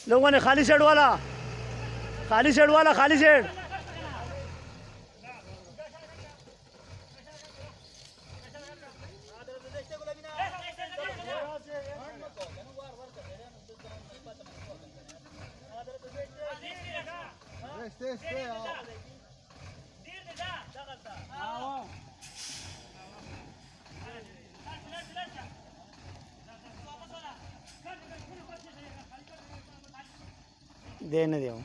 लोगों ने खाली शेड वाला खाली शेड देने दो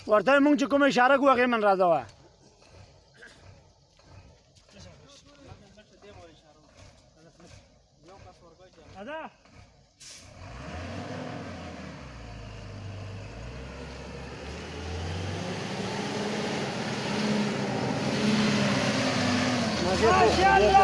ورته مونږ چې کومه اشاره کوو هغه من راځه وای ما شاء الله